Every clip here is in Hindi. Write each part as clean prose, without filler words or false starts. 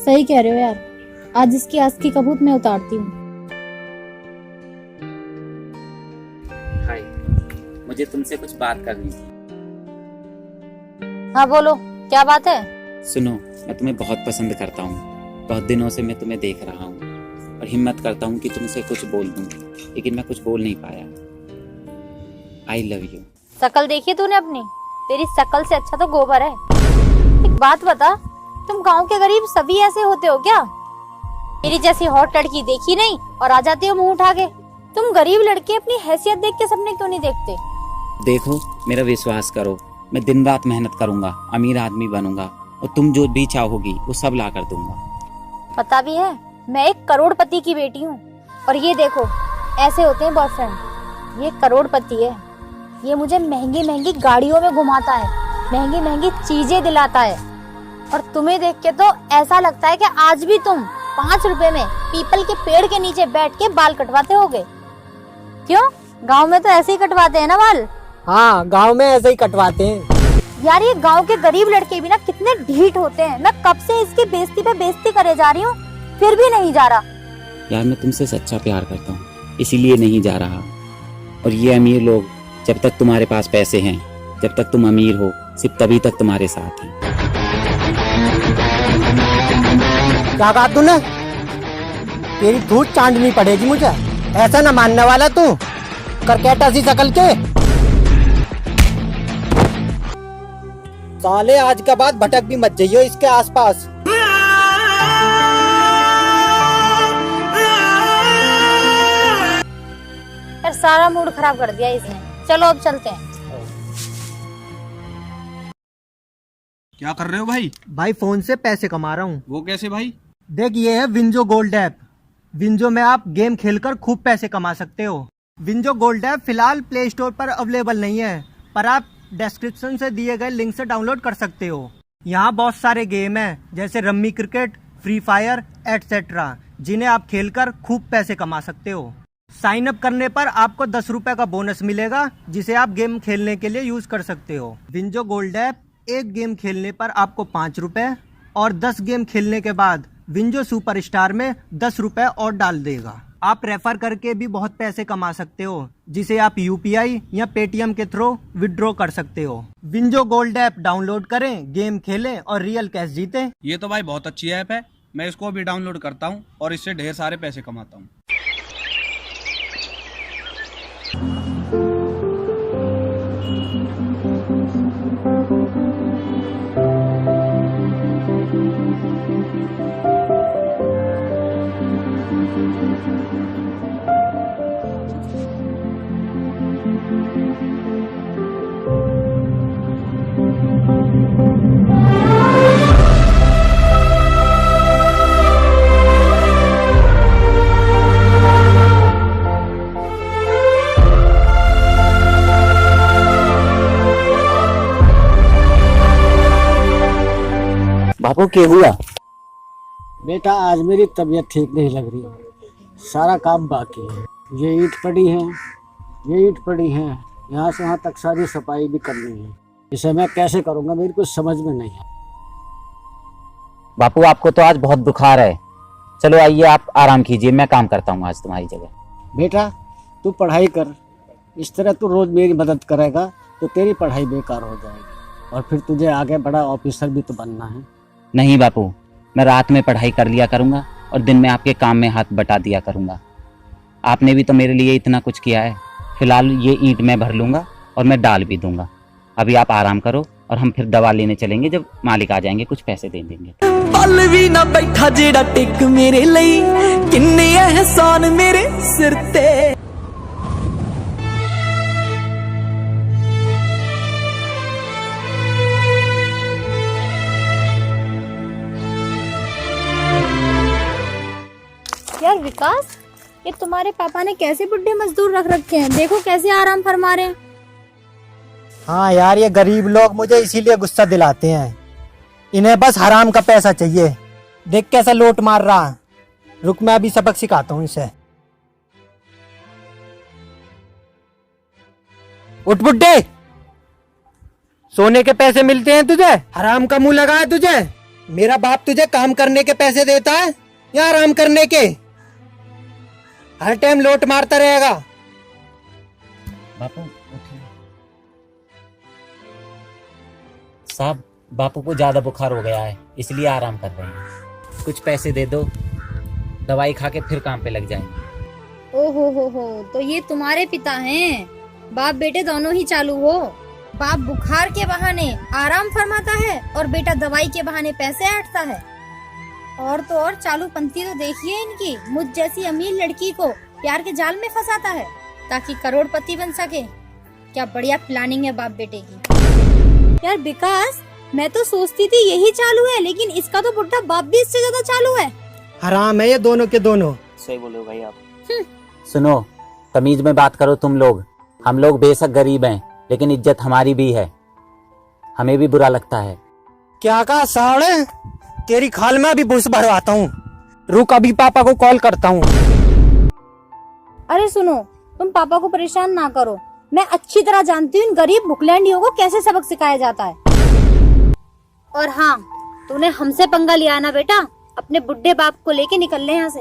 सही कह रहे हो यार, आज इसकी आस की कबूत मैं उतारती हूँ। हाय, मुझे तुमसे कुछ बात करनी थी। हाँ बोलो, क्या बात है? सुनो, मैं तुम्हें बहुत पसंद करता हूँ। बहुत दिनों से मैं तुम्हें देख रहा हूँ और हिम्मत करता हूँ कि तुमसे कुछ बोल दूँ, लेकिन मैं कुछ बोल नहीं पाया। I love you. शकल देखी तूने अपनी? तेरी शकल से अच्छा तो गोबर है। एक बात बता, तुम गांव के गरीब सभी ऐसे होते हो क्या? मेरी जैसी हॉट लड़की देखी नहीं और आ जाते हो मुंह उठा के। तुम गरीब लड़के अपनी हैसियत देख के सपने क्यों नहीं देखते? देखो, मेरा विश्वास करो, मैं दिन रात मेहनत करूंगा, अमीर आदमी बनूंगा और तुम जो भी चाहोगी वो सब ला कर दूंगा। पता भी है, मैं एक करोड़पति की बेटी हूँ। और ये देखो, ऐसे होते हैं बॉयफ्रेंड। ये करोड़पति है, ये मुझे महंगी महंगी गाड़ियों में घुमाता है, महंगी महंगी चीजें दिलाता है। और तुम्हें देख के तो ऐसा लगता है कि आज भी तुम 5 रुपए में पीपल के पेड़ के नीचे बैठ के बाल कटवाते होगे। क्यों, गांव में तो ऐसे ही कटवाते हैं ना बाल? हाँ, गांव में ऐसे ही कटवाते हैं। यार ये गांव के गरीब लड़के भी ना कितने ढीठ होते हैं। मैं कब से इसकी बेइज्जती पे बेइज्जती करे जा रही हूँ, फिर भी नहीं जा रहा। यार मैं तुमसे सच्चा प्यार करता हूँ, इसीलिए नहीं जा रहा। और ये अमीर लोग, जब तक तुम्हारे पास पैसे हैं, जब तक तुम अमीर हो, सिर्फ तभी तक तुम्हारे साथ हैं। क्या कहा तूने? तेरी धूल चांदनी पड़ेगी मुझे। ऐसा ना मानने वाला तू, करकेटा सी शकल के। साले आज के बाद भटक भी मत जाइयो इसके आसपास। यार सारा मूड खराब कर दिया इसने। चलो अब चलते हैं। क्या कर रहे हो भाई? भाई फोन से पैसे कमा रहा हूँ। वो कैसे भाई? देख, ये है विंजो गोल्ड ऐप। विंजो में आप गेम खेलकर खूब पैसे कमा सकते हो। विंजो गोल्ड ऐप फिलहाल प्ले स्टोर पर अवेलेबल नहीं है, पर आप डिस्क्रिप्शन से दिए गए लिंक से डाउनलोड कर सकते हो। यहाँ बहुत सारे गेम हैं, जैसे rummy cricket, free fire etcetera, जिन्हें आप खेलकर खूब पैसे कमा सकते हो। साइन अप करने पर आपको 10 रुपए का बोनस मिलेगा, जिसे आप गेम खेलने के लिए यूज कर सकते हो। विंजो गोल्ड ऐप एक गेम खेलने पर आपको 5 रुपए और 10 गेम खेलने के बाद विंजो सुपरस्टार में 10 रुपए और डाल देगा। आप रेफर करके भी बहुत पैसे कमा सकते हो, जिसे आप यूपीआई या पेटीएम के थ्रू विड्रॉ कर सकते हो। विंजो गोल्ड ऐप डाउनलोड करें, गेम खेलें और रियल कैश जीतें। ये तो भाई बहुत अच्छी ऐप है, मैं इसको भी डाउनलोड करता हूँ और इससे ढेर सारे पैसे कमाता हूँ। बापू क्या हुआ? बेटा, आज मेरी तबीयत ठीक नहीं लग रही, सारा काम बाकी है। ये ईंट पड़ी है, ये ईंट पड़ी है, यहाँ से वहाँ तक सारी सफाई भी करनी है। इसे मैं कैसे करूँगा, मेरी कुछ समझ में नहीं है। बापू आपको तो आज बहुत बुखार है, चलो आइए आप आराम कीजिए, मैं काम करता हूँ आज तुम्हारी जगह। बेटा, तू पढ़ाई कर। इस तरह तू रोज मेरी मदद करेगा तो तेरी पढ़ाई बेकार हो जाएगी, और फिर तुझे आगे बड़ा ऑफिसर भी तो बनना है। नहीं बापू, मैं रात में पढ़ाई कर लिया करूँगा और दिन में आपके काम में हाथ बटा दिया करूँगा। आपने भी तो मेरे लिए इतना कुछ किया है। फिलहाल ये ईंट मैं भर लूँगा और मैं डाल भी दूंगा। अभी आप आराम करो और हम फिर दवा लेने चलेंगे, जब मालिक आ जाएंगे कुछ पैसे दे देंगे। पल भी ना बैठा जेड़ा टिक मेरे ਲਈ किन्ने एहसान मेरे सिर ते। यार विकास, ये तुम्हारे पापा ने कैसे बुढ़े मजदूर रख रखे हैं, देखो कैसे आराम फरमा रहे हैं। हाँ यार, ये गरीब लोग मुझे इसीलिए गुस्सा दिलाते हैं। इन्हें बस हराम का पैसा चाहिए। देख कैसा लोट मार रहा। रुक, मैं अभी सबक सिखाता हूँ इसे। उठ बुड्ढे, सोने के पैसे मिलते हैं तुझे? हराम का मुंह लगा है तुझे। मेरा बाप तुझे काम करने के पैसे देता है या आराम करने के? हर टाइम लोट मारता रहेगा। बापू उठिए। साहब, बापू को ज्यादा बुखार हो गया है, इसलिए आराम कर रहे हैं। कुछ पैसे दे दो, दवाई खा के फिर काम पे लग जाएंगे। ओ हो, तो ये तुम्हारे पिता हैं? बाप बेटे दोनों ही चालू हो। बाप बुखार के बहाने आराम फरमाता है और बेटा दवाई के बहाने पैसे ऐंठता है। और तो और चालू पंथी तो देखिए इनकी। मुझ जैसी अमीर लड़की को प्यार के जाल में फंसाता है ताकि करोड़पति बन सके। क्या बढ़िया प्लानिंग है बाप बेटे की। यार विकास, मैं तो सोचती थी यही चालू है, लेकिन इसका तो बुढ़ा बाप भी इससे ज्यादा चालू है। हराम है ये दोनों के दोनों। सही बोले हो भाई आप। सुनो, तमीज में बात करो तुम लोग। हम लोग बेशक गरीब हैं, लेकिन इज्जत हमारी भी है। हमें भी बुरा लगता है। क्या कहा सावड़े? तेरी खाल में अभी बुश भरवाता हूँ। रुक, अभी पापा को कॉल करता हूँ। अरे सुनो, तुम पापा को परेशान ना करो। मैं अच्छी तरह जानती हूँ इन गरीब भुखलैंडियों को कैसे सबक सिखाया जाता है। और हाँ, तूने हमसे पंगा लिया ना बेटा, अपने बुढ़े बाप को लेके निकल ले यहाँ से।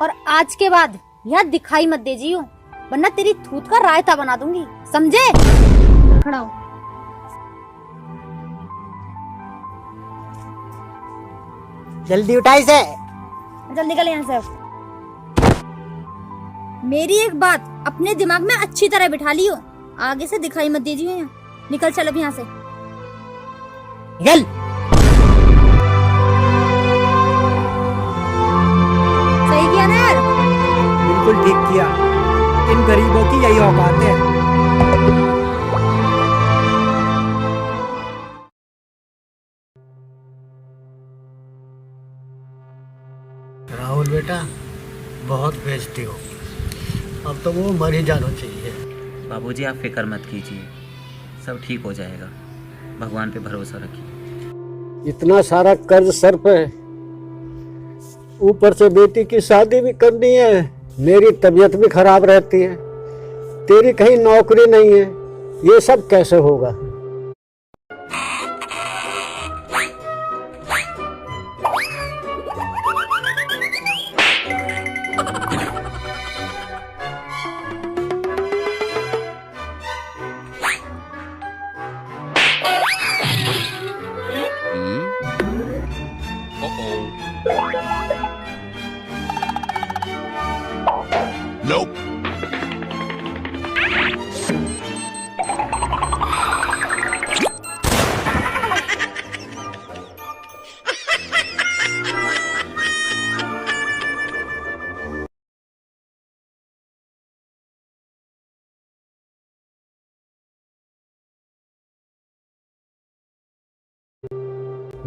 और आज के बाद यहाँ दिखाई मत दीजिए, वरना तेरी थूत का रायता बना दूंगी, समझे? खड़ा हो। जल्दी उठाई से। चल निकल यहाँ से। मेरी एक बात अपने दिमाग में अच्छी तरह बिठा लियो, आगे से दिखाई मत दीजिए यहाँ। निकल चल अब यहाँ से। निकल। सही किया ना यार? बिल्कुल ठीक किया। इन गरीबों की यही औकात है। राहुल बेटा, बहुत बेइज्जती हो। अब तो वो मर ही जाना चाहिए। बाबूजी, आप फिक्र मत कीजिए, सब ठीक हो जाएगा। भगवान पे भरोसा रखिए। इतना सारा कर्ज सर पे, ऊपर से बेटी की शादी भी करनी है, मेरी तबीयत भी खराब रहती है, तेरी कहीं नौकरी नहीं है, ये सब कैसे होगा? Nope.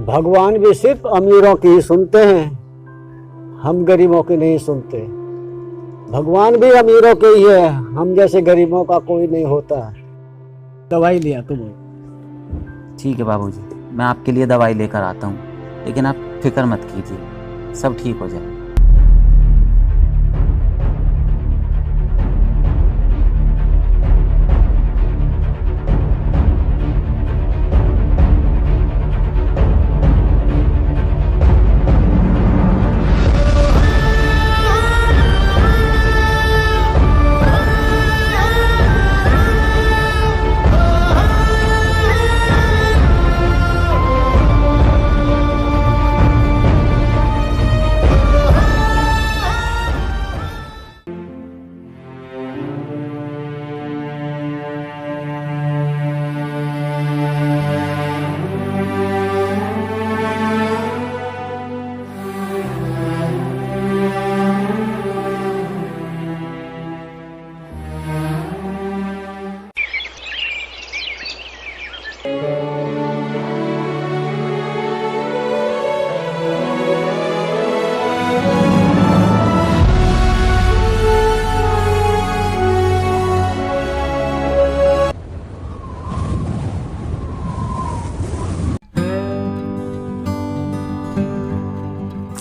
भगवान भी सिर्फ अमीरों की ही सुनते हैं, हम गरीबों की नहीं सुनते। भगवान भी अमीरों के ही है, हम जैसे गरीबों का कोई नहीं होता। दवाई लिया तुम? ठीक है बाबूजी, मैं आपके लिए दवाई लेकर आता हूँ, लेकिन आप फिक्र मत कीजिए, सब ठीक हो जाएगा।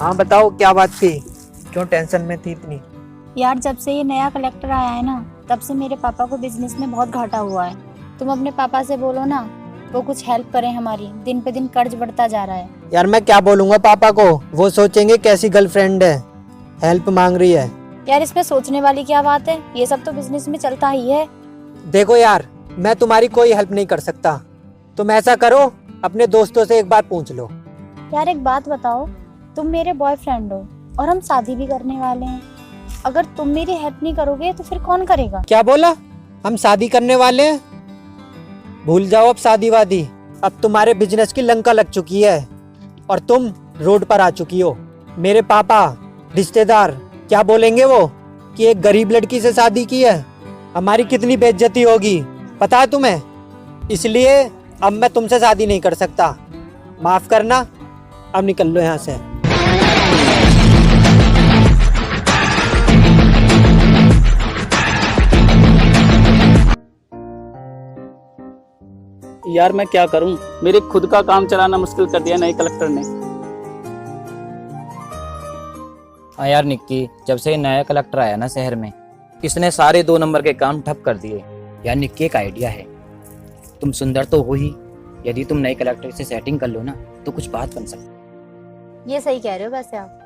हाँ बताओ, क्या बात थी? क्यों टेंशन में थी इतनी? यार, जब से ये नया कलेक्टर आया है ना, तब से मेरे पापा को बिजनेस में बहुत घाटा हुआ है। तुम अपने पापा से बोलो ना वो कुछ हेल्प करें हमारी, दिन पे दिन कर्ज बढ़ता जा रहा है। यार मैं क्या बोलूंगा पापा को, वो सोचेंगे कैसी गर्लफ्रेंड है, हेल्प मांग रही है। यार इसमें सोचने वाली क्या बात है, ये सब तो बिजनेस में चलता ही है। देखो यार, मैं तुम्हारी कोई हेल्प नहीं कर सकता, तुम ऐसा करो अपने दोस्तों से एक बार पूछ लो। यार एक बात बताओ, तुम मेरे बॉयफ्रेंड हो और हम शादी भी करने वाले हैं। अगर तुम मेरी हेल्प नहीं करोगे तो फिर कौन करेगा? क्या बोला? हम शादी करने वाले हैं? भूल जाओ अब शादी वादी, अब तुम्हारे बिजनेस की लंका लग चुकी है और तुम रोड पर आ चुकी हो। मेरे पापा, रिश्तेदार क्या बोलेंगे वो कि एक गरीब लड़की से शादी की है, हमारी कितनी बेइज्जती होगी पता है तुम्हें? इसलिए अब मैं तुमसे शादी नहीं कर सकता, माफ करना, अब निकल लो यहाँ से। यार मैं क्या करूं, मेरे खुद का काम चलाना मुश्किल कर दिया नए कलेक्टर ने। हाँ यार निक्की, जब से नया कलेक्टर आया ना शहर में, इसने सारे 2 नंबर के काम ठप कर दिए। यार निक्की एक आइडिया है, तुम सुंदर तो हो ही, यदि तुम नए कलेक्टर से सेटिंग कर लो ना तो कुछ बात बन सकती। ये सही कह रहे हो वैसे आप।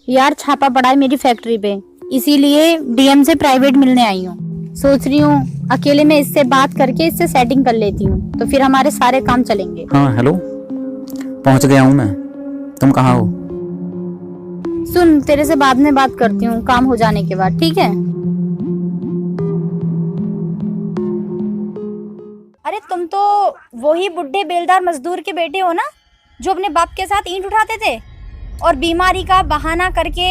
यार छापा पड़ा है मेरी फैक्ट्री पे, इसीलिए डीएम से प्राइवेट मिलने आई हूँ। सोच रही हूँ अकेले में इससे बात करके इससे सेटिंग कर लेती हूँ, तो फिर हमारे सारे काम चलेंगे। हाँ हेलो, पहुंच गया हूँ मैं, तुम कहाँ हो? सुन, तेरे से बाद में बात करती हूँ काम हो जाने के बाद, ठीक है? अरे तुम तो वही बुढ़े बेलदार मजदूर के बेटे हो ना, जो अपने बाप के साथ ईंट उठाते थे और बीमारी का बहाना करके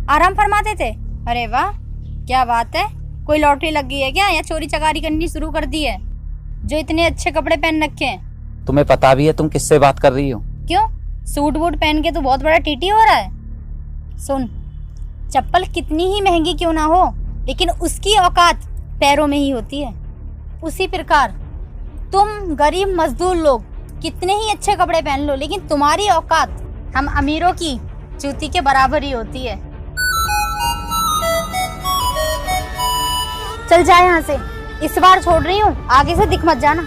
आराम फरमाते थे। अरे वाह, क्या बात है, कोई लॉटरी लग गई है क्या, या चोरी चकारी करनी शुरू कर दी है, जो इतने अच्छे कपड़े पहन रखे हैं? तुम्हें पता भी है तुम किससे बात कर रही हो? क्यों, सूट वूट पहन के तो बहुत बड़ा टीटी हो रहा है। सुन, चप्पल कितनी ही महंगी क्यों ना हो, लेकिन उसकी औकात पैरों में ही होती है। उसी प्रकार तुम गरीब मजदूर लोग कितने ही अच्छे कपड़े पहन लो, लेकिन तुम्हारी औकात हम अमीरों की जूती के बराबर ही होती है। चल जा यहाँ से, इस बार छोड़ रही हूँ, आगे से दिख मत जाना।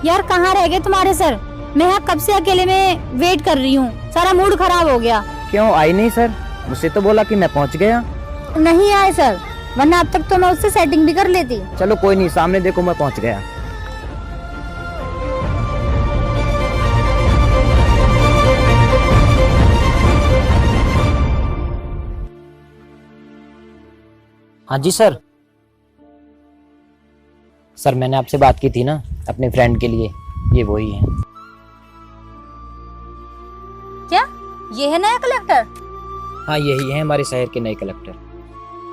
यार कहाँ रह गए तुम्हारे सर? मैं यहाँ कब से अकेले में वेट कर रही हूँ, सारा मूड खराब हो गया। क्यों आई नहीं सर? मुझसे तो बोला कि मैं पहुंच गया। नहीं आए सर, वरना अब तक तो मैं उससे सेटिंग भी कर लेती। चलो कोई नहीं, सामने देखो मैं पहुंच गया। हाँ जी सर। सर मैंने आपसे बात की थी ना अपने फ्रेंड के लिए, ये वही है। क्या ये है नया कलेक्टर? हाँ यही है हमारे शहर के नए collector.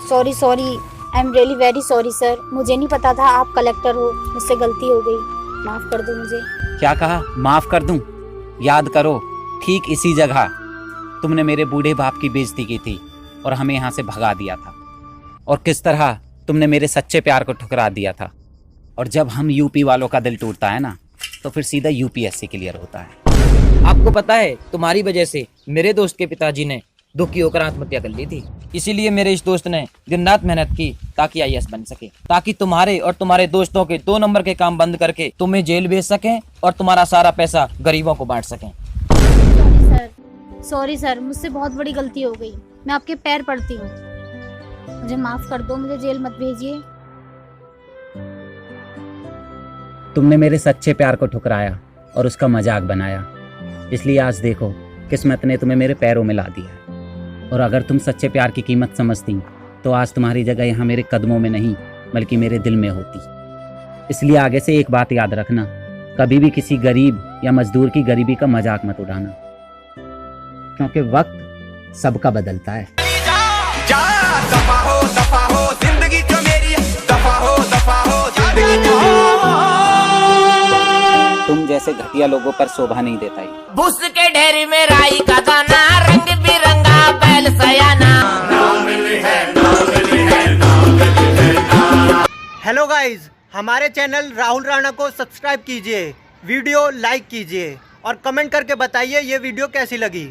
Sorry, I am really very sorry sir, मुझे नहीं पता था आप कलेक्टर हो, मुझसे गलती हो गई, माफ कर दो मुझे। क्या कहा? माफ कर दूं? याद करो, ठीक इसी जगह तुमने मेरे बूढ़े बाप की बेइज्जती की थी और हमें यहाँ से भगा दिया था, और किस तरह तुमने मेरे सच्चे प्यार को ठुकरा दिया था। और जब हम यूपी वालों का दिल टूटता है ना, तो फिर सीधा यूपीएससी क्लियर होता है। आपको पता है तुम्हारी वजह से मेरे दोस्त के पिताजी ने दुखी होकर आत्महत्या कर ली थी, इसीलिए मेरे इस दोस्त ने दिन रात मेहनत की ताकि आईएएस बन सके, ताकि तुम्हारे और तुम्हारे दोस्तों के 2 नंबर के काम बंद करके तुम्हें जेल भेज सकें और तुम्हारा सारा पैसा गरीबों को बांट सकें। सॉरी सर, मुझसे बहुत बड़ी गलती हो गई, मैं आपके पैर पड़ती हूँ, मुझे माफ कर दो, मुझे जेल मत भेजिए। तुमने मेरे सच्चे प्यार को ठुकराया और उसका मजाक बनाया, इसलिए आज देखो किस्मत ने तुम्हें मेरे पैरों में ला दिया है। और अगर तुम सच्चे प्यार की कीमत समझती तो आज तुम्हारी जगह यहाँ मेरे कदमों में नहीं बल्कि मेरे दिल में होती। इसलिए आगे से एक बात याद रखना, कभी भी किसी गरीब या मजदूर की गरीबी का मजाक मत उड़ाना, क्योंकि वक्त सबका बदलता है। तुम जैसे घटिया लोगों पर शोभा नहीं देता ही। भूस के ढेर में राई का दाना, रंग बिरंगा बैल सयाना। हेलो गाइस, हमारे चैनल राहुल राणा को सब्सक्राइब कीजिए, वीडियो लाइक कीजिए और कमेंट करके बताइए ये वीडियो कैसी लगी।